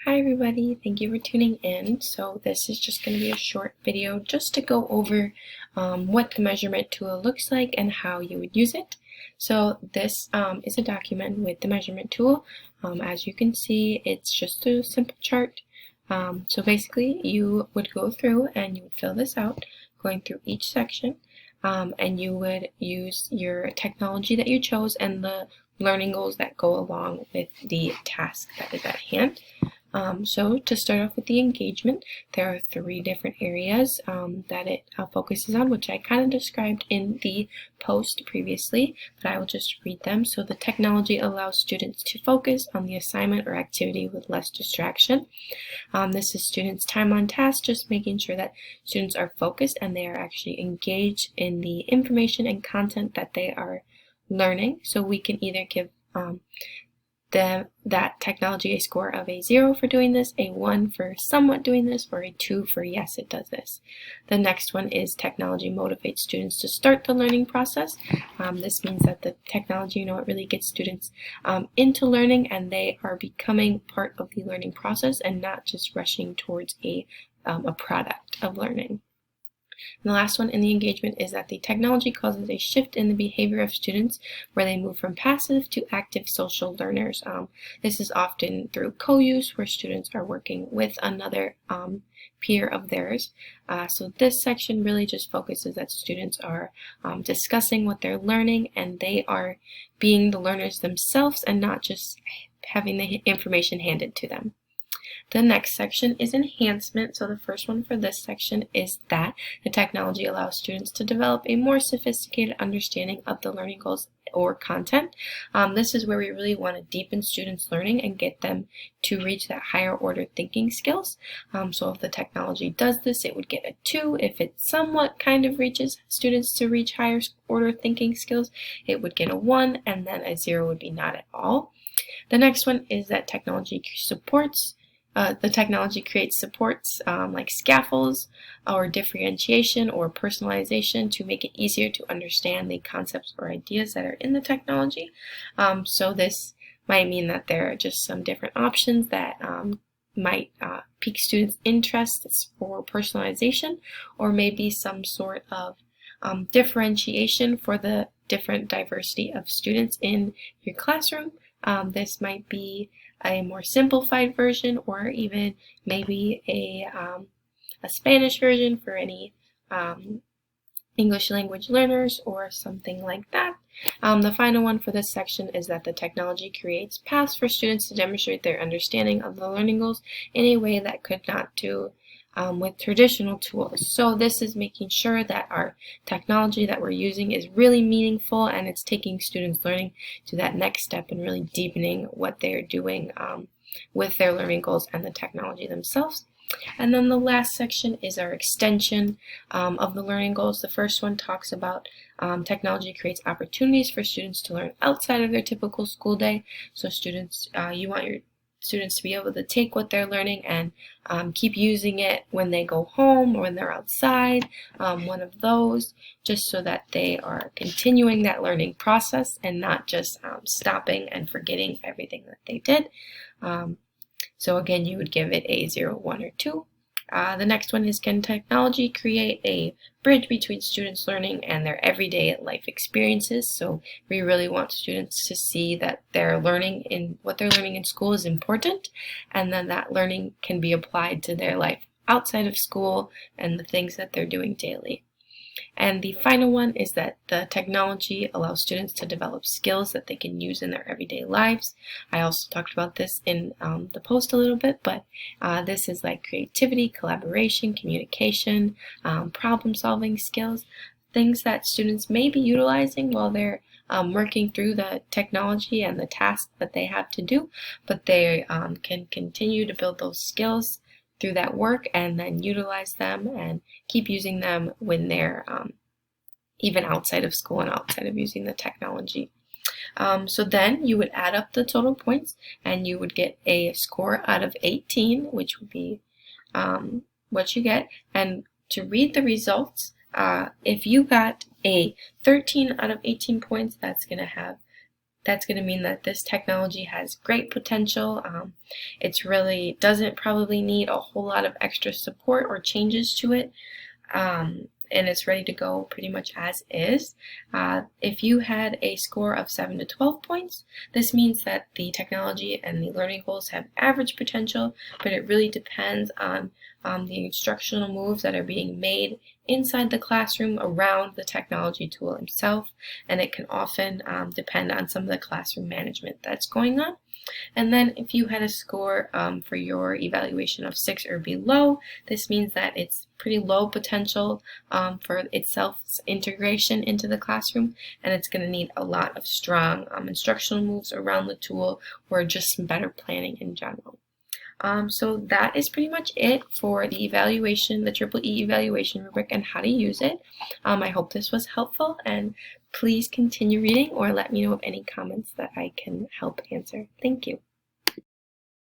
Hi everybody, thank you for tuning in. So this is just going to be a short video just to go over what the measurement tool looks like and how you would use it. So this is a document with the measurement tool. As you can see, it's just a simple chart. So basically you would go through and you would fill this out, going through each section, and you would use your technology that you chose and the learning goals that go along with the task that is at hand. So to start off with the engagement, there are three different areas that it focuses on, which I kind of described in the post previously, but I will just read them. So the technology allows students to focus on the assignment or activity with less distraction. This is students' time on task, just making sure that students are focused and they are actually engaged in the information and content that they are learning. So we can either give that technology a score of a 0 for doing this, a 1 for somewhat doing this, or a 2 for yes, it does this. The next one is technology motivates students to start the learning process. This means that the technology, it really gets students into learning and they are becoming part of the learning process and not just rushing towards a product of learning. And the last one in the engagement is that the technology causes a shift in the behavior of students where they move from passive to active social learners. This is often through co-use where students are working with another peer of theirs. So this section really just focuses that students are discussing what they're learning and they are being the learners themselves and not just having the information handed to them. The next section is enhancement. So the first one for this section is that the technology allows students to develop a more sophisticated understanding of the learning goals or content. This is where we really want to deepen students' learning and get them to reach that higher order thinking skills. So if the technology does this, it would get a 2. If it somewhat kind of reaches students to reach higher order thinking skills, it would get a 1, and then a 0 would be not at all. The next one is that technology supports the technology creates supports like scaffolds or differentiation or personalization to make it easier to understand the concepts or ideas that are in the technology. So this might mean that there are just some different options that might pique students' interests for personalization, or maybe some sort of differentiation for the different diversity of students in your classroom. This might be a more simplified version, or even maybe a Spanish version for any English language learners or something like that. The final one for this section is that the technology creates paths for students to demonstrate their understanding of the learning goals in a way that could not do with traditional tools. So this is making sure that our technology that we're using is really meaningful and it's taking students' learning to that next step and really deepening what they're doing with their learning goals and the technology themselves. And then the last section is our extension of the learning goals. The first one talks about technology creates opportunities for students to learn outside of their typical school day. So students, you want your students to be able to take what they're learning and keep using it when they go home or when they're outside, one of those, just so that they are continuing that learning process and not just stopping and forgetting everything that they did. So again, you would give it a 0, 1, or 2. The next one is, can technology create a bridge between students' learning and their everyday life experiences? So we really want students to see that what they're learning in school is important, and then that learning can be applied to their life outside of school and the things that they're doing daily. And the final one is that the technology allows students to develop skills that they can use in their everyday lives. I also talked about this in the post a little bit, but this is like creativity, collaboration, communication, problem-solving skills, things that students may be utilizing while they're working through the technology and the tasks that they have to do, but they can continue to build those skills through that work and then utilize them and keep using them when they're even outside of school and outside of using the technology. So then you would add up the total points and you would get a score out of 18, which would be what you get. And to read the results, if you got a 13 out of 18 points, that's going to mean that this technology has great potential. It's really doesn't probably need a whole lot of extra support or changes to it. And it's ready to go pretty much as is. If you had a score of 7 to 12 points, this means that the technology and the learning goals have average potential, but it really depends on the instructional moves that are being made inside the classroom around the technology tool itself, and it can often depend on some of the classroom management that's going on. And then if you had a score for your evaluation of 6 or below, this means that it's pretty low potential for itself's integration into the classroom, and it's going to need a lot of strong instructional moves around the tool or just some better planning in general. So that is pretty much it for the evaluation, the EEE evaluation rubric and how to use it. I hope this was helpful, and please continue reading or let me know of any comments that I can help answer. Thank you.